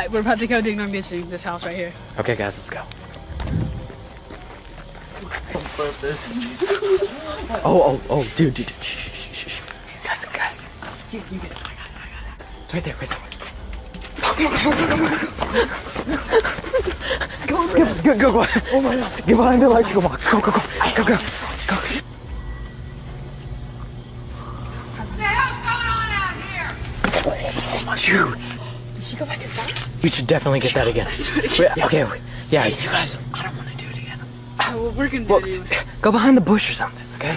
Alright, we're about to go dig missing this house right here. Okay, guys, let's go. Oh, dude. Shh. Guys. See, you get it. I got it. It's right there. Go. Oh my God. Get behind the electrical box. Go. What the hell's going on out here? Dude. Did she go back inside? We should definitely get that again. Okay. Yeah. You guys, I don't want to do it again. Well, we're gonna do it anyway. Go behind the bush or something, okay?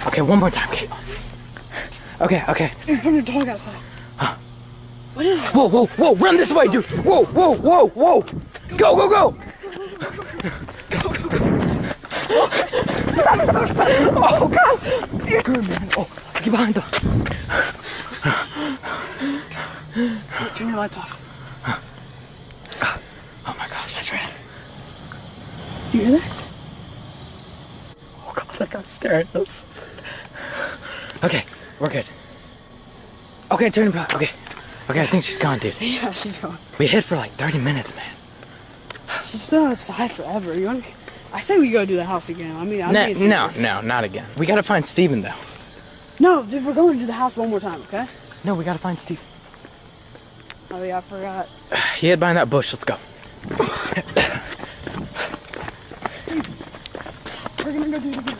Okay, one more time, okay. There's a dog outside. Huh? What is that? Whoa, run this way, dude! Whoa! Go! Oh, God! You're good, man. Oh, get behind them. Turn your lights off. Oh my gosh, that's rad. Do you hear that? Oh God, that guy's staring at us. Okay, we're good. Okay, turn about. Okay, I think she's gone, dude. Yeah, she's gone. We hid for like 30 minutes, man. She's still outside forever. I say we go do the house again. I mean, No, not again. We gotta find Steven, though. No, dude, we're going to the house one more time, okay? No, we gotta find Steven. Oh yeah, I forgot. He hid behind that bush. Let's go. We're gonna go do it again.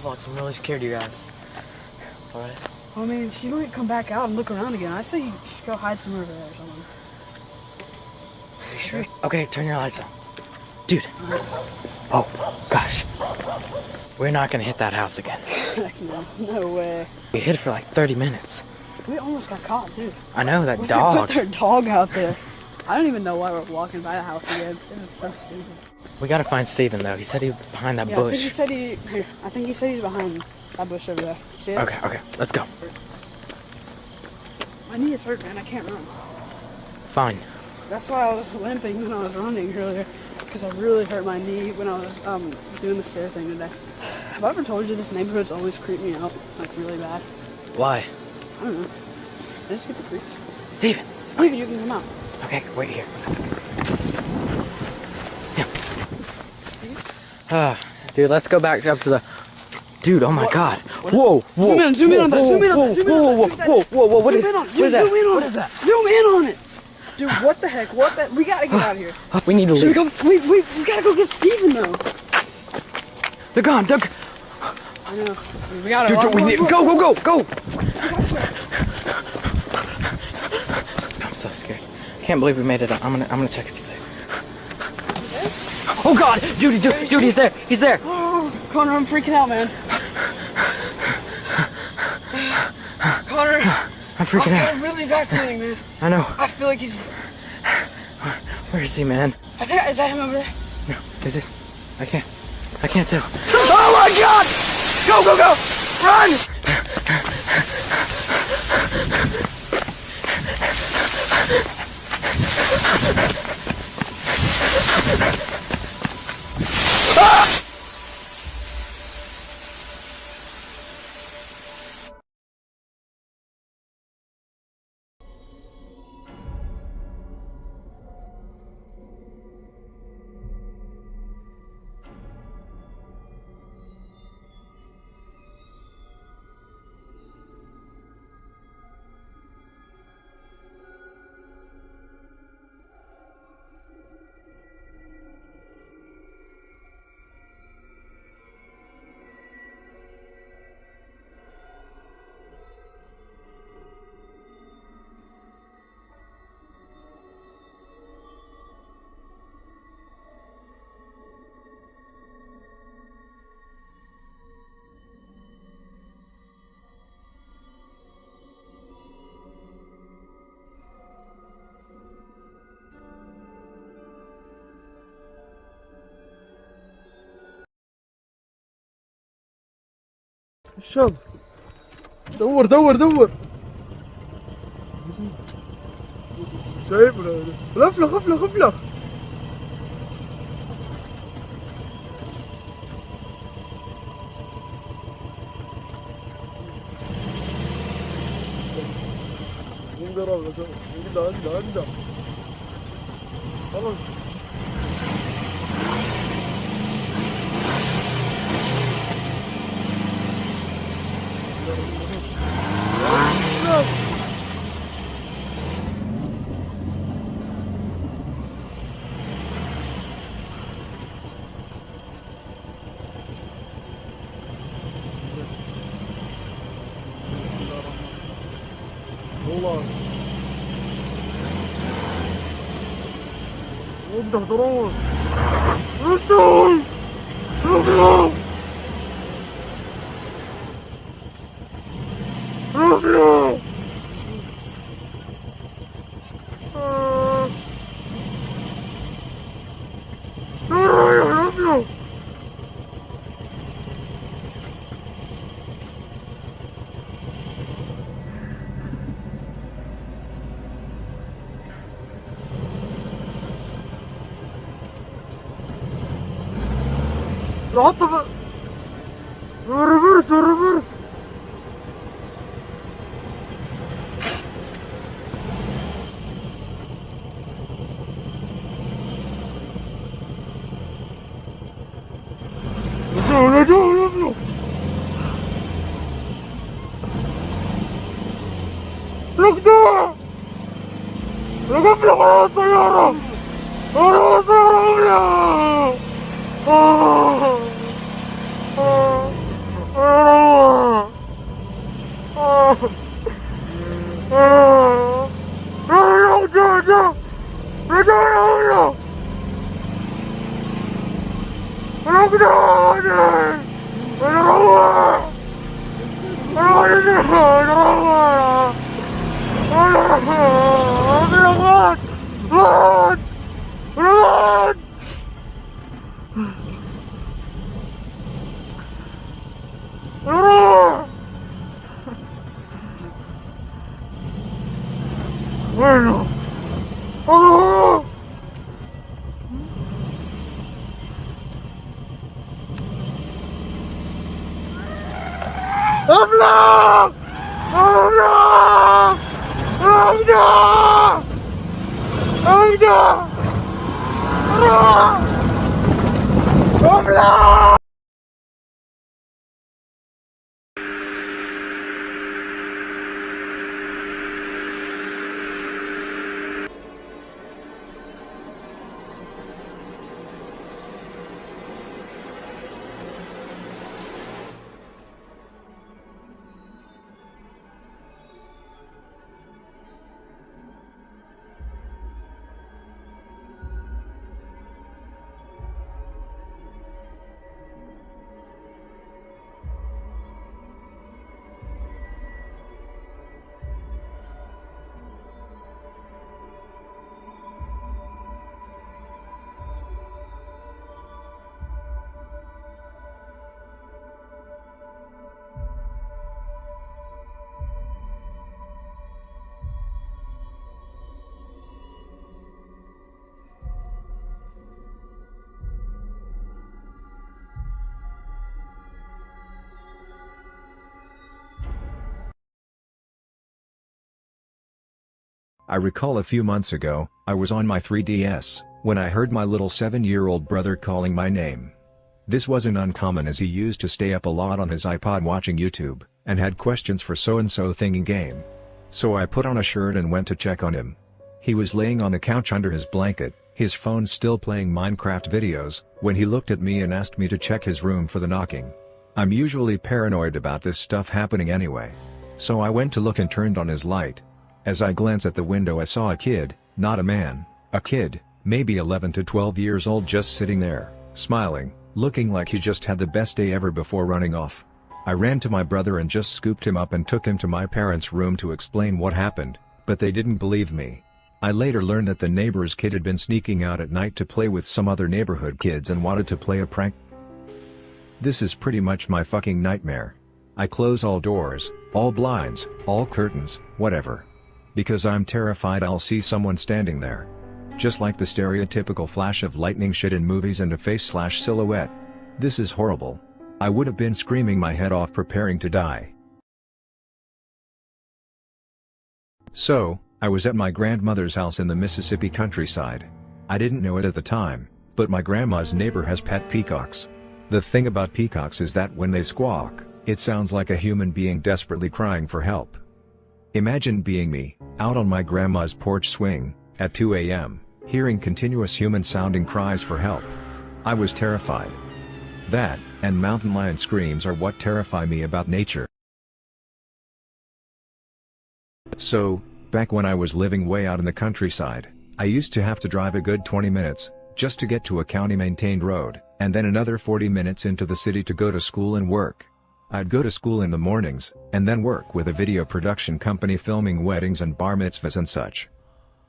I'm really scared of you guys. Alright? I mean, she might come back out and look around again. I say you just go hide somewhere over there or something. Are you sure? Okay, turn your lights on. Dude. Oh, gosh. We're not gonna hit that house again. No way. We hid for like 30 minutes. We almost got caught, too. I know, that We dog. put their dog out there. I don't even know why we're walking by the house again. This is so stupid. We gotta find Steven, though. He said he was behind that Yeah, bush. I think he said he's behind that bush over there. See it? Okay, let's go. My knee is hurt, man. I can't run. Fine. That's why I was limping when I was running earlier. Because I really hurt my knee when I was doing the stair thing today. Have I ever told you this neighborhood's always creeped me out? Like, really bad. Why? I don't know. I just get the creeps. Steven, You can come out. Okay, wait here. Let's go. Yeah. Dude, let's go back up to the... Dude, oh my God. Whoa. Zoom in on that. Whoa, what is that? What is that? Zoom in on it. Dude, what the heck? We gotta get out of here. We need to leave. We gotta go get Steven, though. They're gone. I know. We gotta... Dude, we need... Go. I'm so scared. I can't believe we made it up. I'm gonna check if he's safe. Oh God, Judy, he's there. Oh, Connor, I'm freaking out, man. Connor, I'm freaking out. I've got a really bad feeling, man. I know. I feel like he's... Where is he, man? is that him over there? No, is it? I can't tell. Oh my God! Go! Run! الشاب دور شايف غفلة عندها خلاص. والله وابدأ تروح رجل رجل رجل رجل حط ريفرس ريفرس رجعوا ركضوا ركبنا على السيارة على السيارة Bueno. Oh. ¡Habla! ¡Habla! ¡Habla! ¡Habla! ¡Habla! I recall a few months ago, I was on my 3DS, when I heard my little 7-year-old brother calling my name. This wasn't uncommon as he used to stay up a lot on his iPod watching YouTube, and had questions for so-and-so thing in game. So I put on a shirt and went to check on him. He was laying on the couch under his blanket, his phone still playing Minecraft videos, when he looked at me and asked me to check his room for the knocking. I'm usually paranoid about this stuff happening anyway. So I went to look and turned on his light. As I glanced at the window I saw a kid, not a man, a kid, maybe 11 to 12 years old, just sitting there, smiling, looking like he just had the best day ever before running off. I ran to my brother and just scooped him up and took him to my parents' room to explain what happened, but they didn't believe me. I later learned that the neighbor's kid had been sneaking out at night to play with some other neighborhood kids and wanted to play a prank. This is pretty much my fucking nightmare. I close all doors, all blinds, all curtains, whatever. Because I'm terrified I'll see someone standing there. Just like the stereotypical flash of lightning shit in movies and a face/silhouette. This is horrible. I would have been screaming my head off preparing to die. So, I was at my grandmother's house in the Mississippi countryside. I didn't know it at the time, but my grandma's neighbor has pet peacocks. The thing about peacocks is that when they squawk, it sounds like a human being desperately crying for help. Imagine being me, out on my grandma's porch swing, at 2 a.m., hearing continuous human-sounding cries for help. I was terrified. That, and mountain lion screams are what terrify me about nature. So, back when I was living way out in the countryside, I used to have to drive a good 20 minutes, just to get to a county-maintained road, and then another 40 minutes into the city to go to school and work. I'd go to school in the mornings, and then work with a video production company filming weddings and bar mitzvahs and such.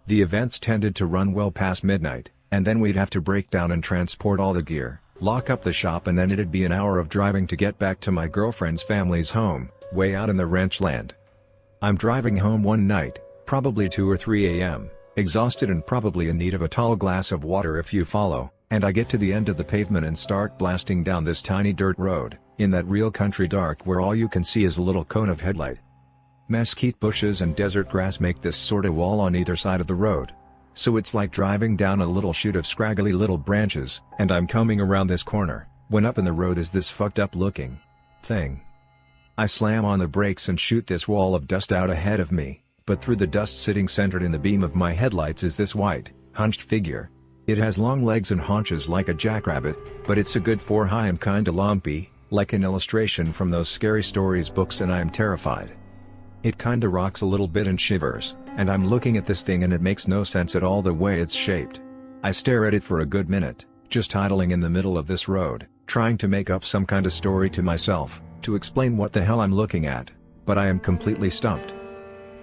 The events tended to run well past midnight, and then we'd have to break down and transport all the gear, lock up the shop, and then it'd be an hour of driving to get back to my girlfriend's family's home, way out in the ranch land. I'm driving home one night, probably 2 or 3 a.m., exhausted and probably in need of a tall glass of water if you follow, and I get to the end of the pavement and start blasting down this tiny dirt road, in that real country dark where all you can see is a little cone of headlight. Mesquite bushes and desert grass make this sort of wall on either side of the road. So it's like driving down a little chute of scraggly little branches, and I'm coming around this corner, when up in the road is this fucked up looking thing. I slam on the brakes and shoot this wall of dust out ahead of me, but through the dust sitting centered in the beam of my headlights is this white, hunched figure. It has long legs and haunches like a jackrabbit, but it's a good 4 high and kinda lumpy, like an illustration from those scary stories books, and I am terrified. It kinda rocks a little bit and shivers, and I'm looking at this thing and it makes no sense at all the way it's shaped. I stare at it for a good minute, just idling in the middle of this road, trying to make up some kind of story to myself, to explain what the hell I'm looking at, but I am completely stumped.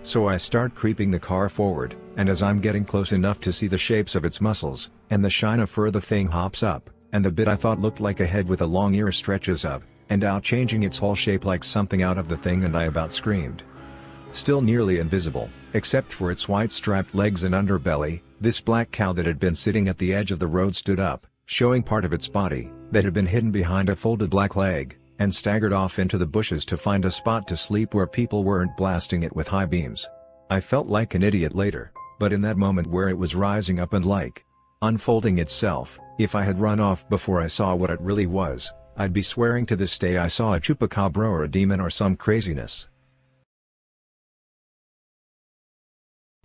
So I start creeping the car forward, and as I'm getting close enough to see the shapes of its muscles, and the shine of fur, the thing hops up, and the bit I thought looked like a head with a long ear stretches up, and out, changing its whole shape like something out of the thing, and I about screamed. Still nearly invisible, except for its white striped legs and underbelly, this black cow that had been sitting at the edge of the road stood up, showing part of its body, that had been hidden behind a folded black leg, and staggered off into the bushes to find a spot to sleep where people weren't blasting it with high beams. I felt like an idiot later, but in that moment where it was rising up and like unfolding itself, if I had run off before I saw what it really was, I'd be swearing to this day I saw a chupacabra or a demon or some craziness.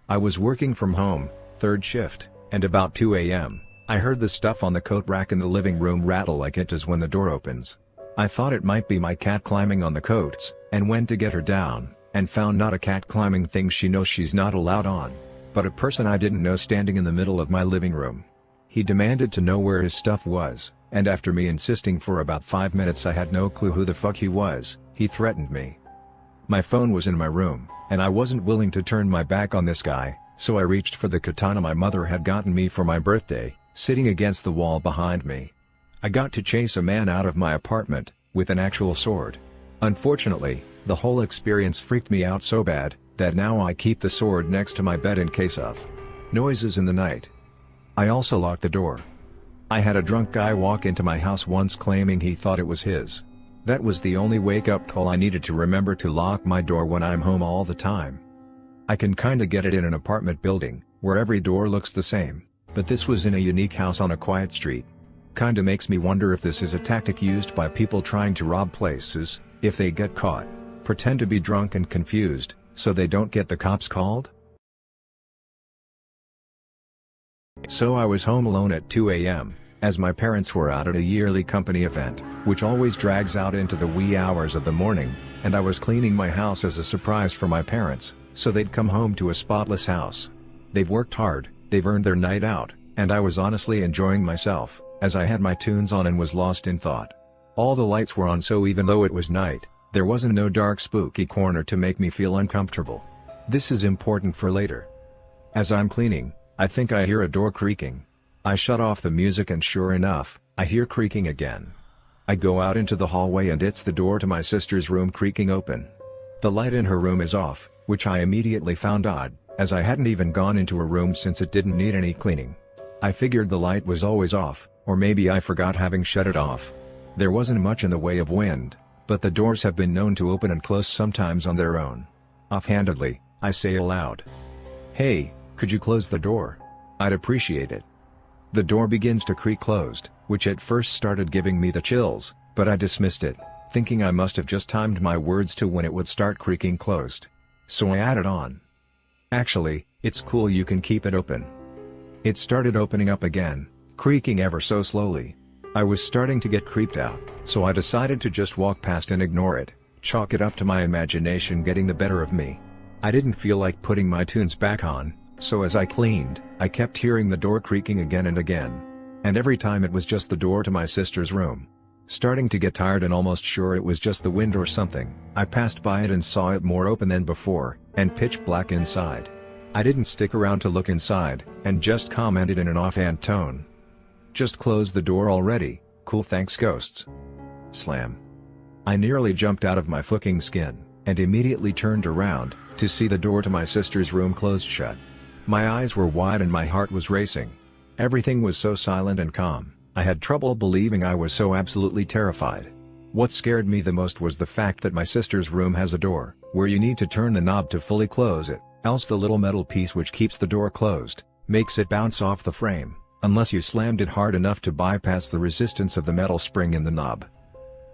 I was working from home, third shift, and about 2 a.m., I heard the stuff on the coat rack in the living room rattle like it does when the door opens. I thought it might be my cat climbing on the coats, and went to get her down, and found not a cat climbing thing she knows she's not allowed on, but a person I didn't know standing in the middle of my living room. He demanded to know where his stuff was, and after me insisting for about 5 minutes I had no clue who the fuck he was, he threatened me. My phone was in my room, and I wasn't willing to turn my back on this guy, so I reached for the katana my mother had gotten me for my birthday, sitting against the wall behind me. I got to chase a man out of my apartment, with an actual sword. Unfortunately, the whole experience freaked me out so bad, that now I keep the sword next to my bed in case of noises in the night. I also locked the door. I had a drunk guy walk into my house once claiming he thought it was his. That was the only wake-up call I needed to remember to lock my door when I'm home all the time. I can kinda get it in an apartment building, where every door looks the same, but this was in a unique house on a quiet street. Kinda makes me wonder if this is a tactic used by people trying to rob places, if they get caught, pretend to be drunk and confused, so they don't get the cops called? So I was home alone at 2 a.m., as my parents were out at a yearly company event, which always drags out into the wee hours of the morning, and I was cleaning my house as a surprise for my parents, so they'd come home to a spotless house. They've worked hard, they've earned their night out, and I was honestly enjoying myself, as I had my tunes on and was lost in thought. All the lights were on, so even though it was night, there wasn't no dark spooky corner to make me feel uncomfortable. This is important for later. As I'm cleaning, I think I hear a door creaking. I shut off the music and sure enough, I hear creaking again. I go out into the hallway and it's the door to my sister's room creaking open. The light in her room is off, which I immediately found odd, as I hadn't even gone into her room since it didn't need any cleaning. I figured the light was always off, or maybe I forgot having shut it off. There wasn't much in the way of wind, but the doors have been known to open and close sometimes on their own. Offhandedly, I say aloud. "Hey, could you close the door? I'd appreciate it." The door begins to creak closed, which at first started giving me the chills, but I dismissed it, thinking I must have just timed my words to when it would start creaking closed. So I added on. "Actually, it's cool, you can keep it open." It started opening up again, creaking ever so slowly. I was starting to get creeped out, so I decided to just walk past and ignore it, chalk it up to my imagination getting the better of me. I didn't feel like putting my tunes back on, so as I cleaned, I kept hearing the door creaking again and again. And every time it was just the door to my sister's room. Starting to get tired and almost sure it was just the wind or something, I passed by it and saw it more open than before, and pitch black inside. I didn't stick around to look inside, and just commented in an offhand tone. "Just close the door already, cool thanks ghosts." Slam. I nearly jumped out of my fucking skin, and immediately turned around, to see the door to my sister's room closed shut. My eyes were wide and my heart was racing. Everything was so silent and calm, I had trouble believing I was so absolutely terrified. What scared me the most was the fact that my sister's room has a door, where you need to turn the knob to fully close it, else the little metal piece which keeps the door closed, makes it bounce off the frame, unless you slammed it hard enough to bypass the resistance of the metal spring in the knob.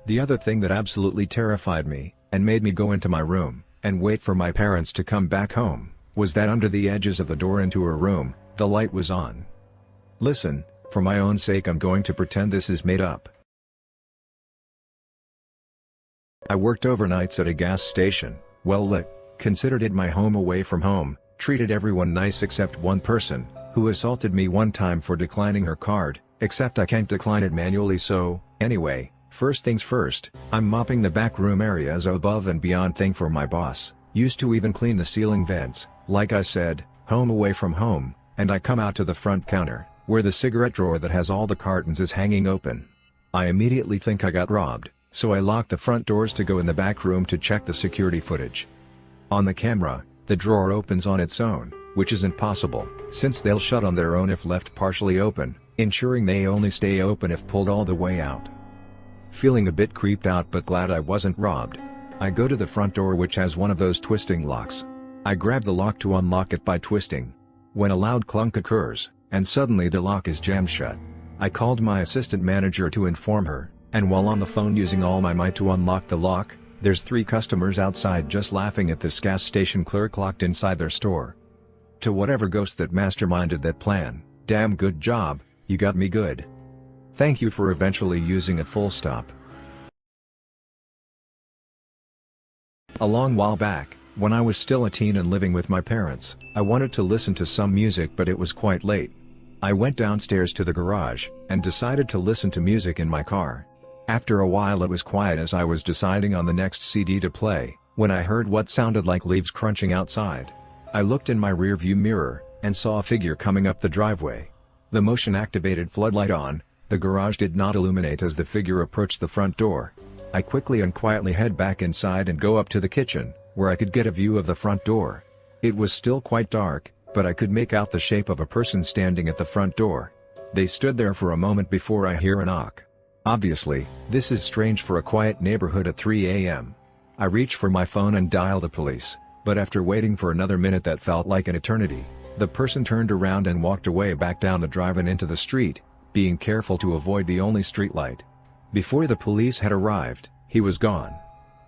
The other thing that absolutely terrified me, and made me go into my room, and wait for my parents to come back home, was that under the edges of the door into her room, the light was on. Listen, for my own sake I'm going to pretend this is made up. I worked overnights at a gas station, well lit, considered it my home away from home, treated everyone nice except one person, who assaulted me one time for declining her card, except I can't decline it manually, so, anyway, first things first, I'm mopping the back room area as above and beyond thing for my boss, used to even clean the ceiling vents, like I said, home away from home, and I come out to the front counter, where the cigarette drawer that has all the cartons is hanging open. I immediately think I got robbed, so I lock the front doors to go in the back room to check the security footage. On the camera, the drawer opens on its own, which isn't possible, since they'll shut on their own if left partially open, ensuring they only stay open if pulled all the way out. Feeling a bit creeped out but glad I wasn't robbed, I go to the front door which has one of those twisting locks. I grab the lock to unlock it by twisting. When a loud clunk occurs, and suddenly the lock is jammed shut. I called my assistant manager to inform her, and while on the phone using all my might to unlock the lock, there's 3 customers outside just laughing at this gas station clerk locked inside their store. To whatever ghost that masterminded that plan, damn good job, you got me good. Thank you for eventually using it full stop. A long while back, when I was still a teen and living with my parents, I wanted to listen to some music but it was quite late. I went downstairs to the garage, and decided to listen to music in my car. After a while it was quiet as I was deciding on the next CD to play, when I heard what sounded like leaves crunching outside. I looked in my rearview mirror, and saw a figure coming up the driveway. The motion-activated floodlight on, the garage did not illuminate as the figure approached the front door. I quickly and quietly head back inside and go up to the kitchen, where I could get a view of the front door. It was still quite dark, but I could make out the shape of a person standing at the front door. They stood there for a moment before I hear a knock. Obviously, this is strange for a quiet neighborhood at 3 a.m. I reach for my phone and dial the police, but after waiting for another minute that felt like an eternity, the person turned around and walked away back down the drive and into the street, being careful to avoid the only streetlight. Before the police had arrived, he was gone.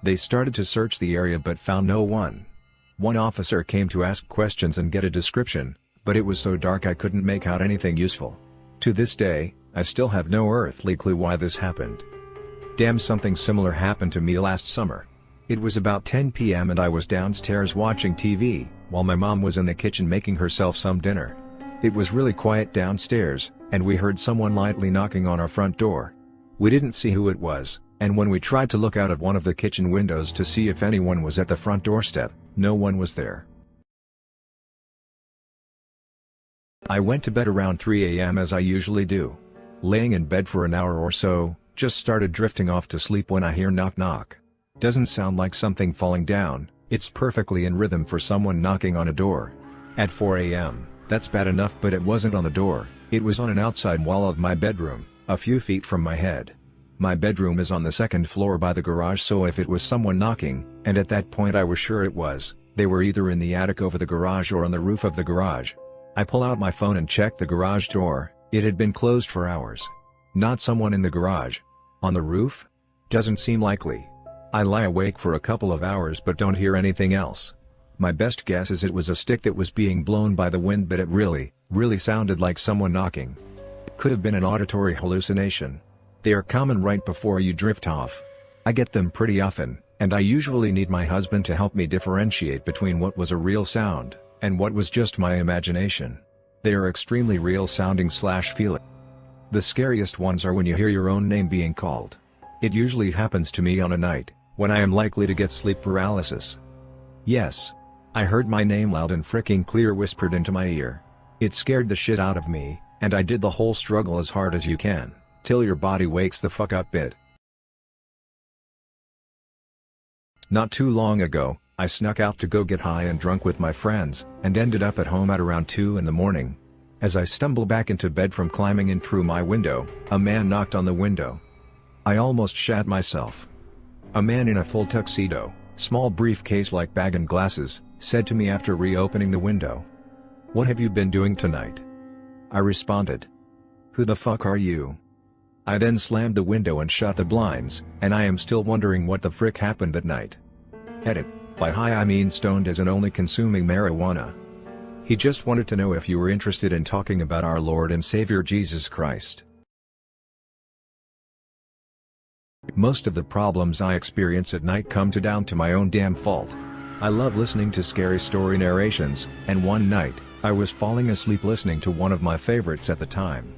They started to search the area but found no one. One officer came to ask questions and get a description, but it was so dark I couldn't make out anything useful. To this day, I still have no earthly clue why this happened. Damn, something similar happened to me last summer. It was about 10 p.m. and I was downstairs watching TV, while my mom was in the kitchen making herself some dinner. It was really quiet downstairs, and we heard someone lightly knocking on our front door. We didn't see who it was, and when we tried to look out of one of the kitchen windows to see if anyone was at the front doorstep, no one was there. I went to bed around 3 a.m. as I usually do. Laying in bed for an hour or so, just started drifting off to sleep when I hear knock knock. Doesn't sound like something falling down, it's perfectly in rhythm for someone knocking on a door. At 4 a.m., that's bad enough, but it wasn't on the door, it was on an outside wall of my bedroom, a few feet from my head. My bedroom is on the second floor by the garage, so if it was someone knocking, and at that point I was sure it was, They were either in the attic over the garage or on the roof of the garage. I pull out my phone and check the garage door. It had been closed for hours. Not someone in the garage. On the roof? Doesn't seem likely. I lie awake for a couple of hours but don't hear anything else. My best guess is it was a stick that was being blown by the wind, but it really sounded like someone knocking. Could have been an auditory hallucination. They are common right before you drift off. I get them pretty often, and I usually need my husband to help me differentiate between what was a real sound and what was just my imagination. They are extremely real sounding / feeling. The scariest ones are when you hear your own name being called. It usually happens to me on a night when I am likely to get sleep paralysis. Yes. I heard my name loud and freaking clear whispered into my ear. It scared the shit out of me, and I did the whole struggle as hard as you can, till your body wakes the fuck up bit. Not too long ago, I snuck out to go get high and drunk with my friends, and ended up at home at around 2 in the morning. As I stumble back into bed from climbing in through my window, a man knocked on the window. I almost shat myself. A man in a full tuxedo, small briefcase-like bag and glasses, said to me after reopening the window, "What have you been doing tonight?" I responded, "Who the fuck are you?" I then slammed the window and shut the blinds, and I am still wondering what the frick happened that night. Edit. By high I mean stoned as in only consuming marijuana. He just wanted to know if you were interested in talking about our Lord and Savior Jesus Christ. Most of the problems I experience at night come down to my own damn fault. I love listening to scary story narrations, and one night, I was falling asleep listening to one of my favorites at the time.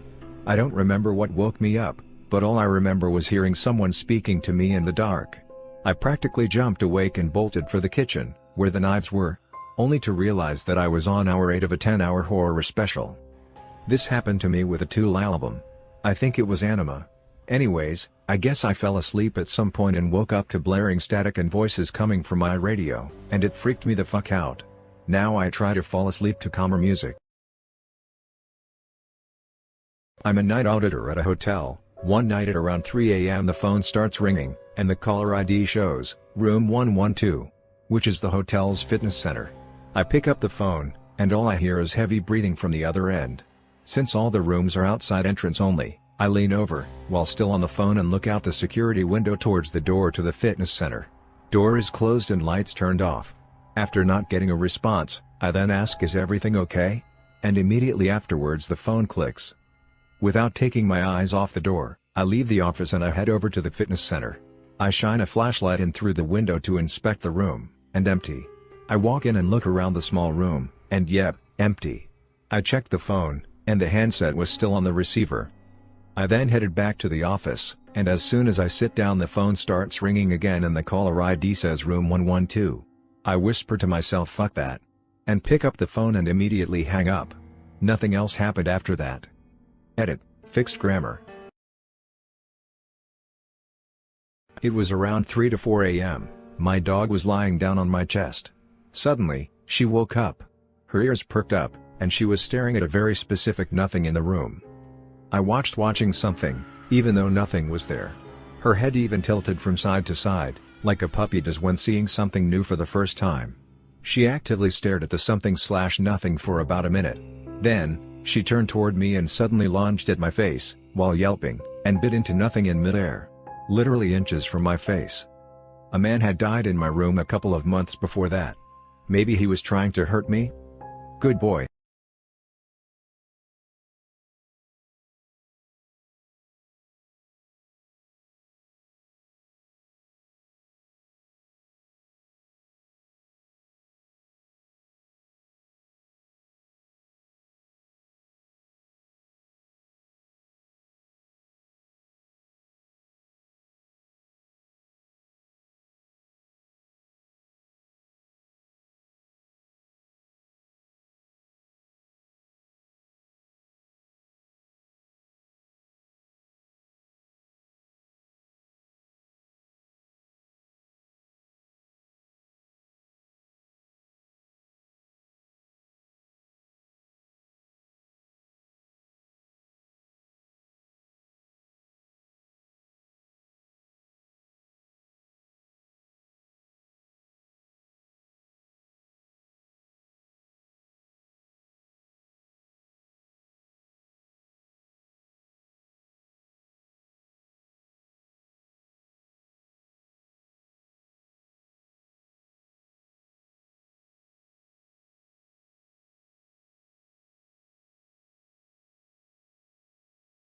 I don't remember what woke me up, but all I remember was hearing someone speaking to me in the dark. I practically jumped awake and bolted for the kitchen, where the knives were, only to realize that I was on hour 8 of a 10-hour horror special. This happened to me with a Tool album. I think it was Anima. Anyways, I guess I fell asleep at some point and woke up to blaring static and voices coming from my radio, and it freaked me the fuck out. Now I try to fall asleep to calmer music. I'm a night auditor at a hotel. One night at around 3 a.m. the phone starts ringing, and the caller ID shows, room 112, which is the hotel's fitness center. I pick up the phone, and all I hear is heavy breathing from the other end. Since all the rooms are outside entrance only, I lean over, while still on the phone, and look out the security window towards the door to the fitness center. Door is closed and lights turned off. After not getting a response, I then ask, "Is everything okay?" And immediately afterwards the phone clicks. Without taking my eyes off the door, I leave the office and I head over to the fitness center. I shine a flashlight in through the window to inspect the room, and empty. I walk in and look around the small room, and yep, empty. I checked the phone, and the handset was still on the receiver. I then headed back to the office, and as soon as I sit down the phone starts ringing again and the caller ID says room 112. I whisper to myself, "Fuck that," and pick up the phone and immediately hang up. Nothing else happened after that. Edit. Fixed grammar. It was around 3 to 4 a.m. My dog was lying down on my chest. Suddenly, she woke up. Her ears perked up, and she was staring at a very specific nothing in the room. I watching something, even though nothing was there. Her head even tilted from side to side, like a puppy does when seeing something new for the first time. She actively stared at the something/nothing for about a minute. Then, she turned toward me and suddenly lunged at my face, while yelping, and bit into nothing in midair. Literally inches from my face. A man had died in my room a couple of months before that. Maybe he was trying to hurt me? Good boy.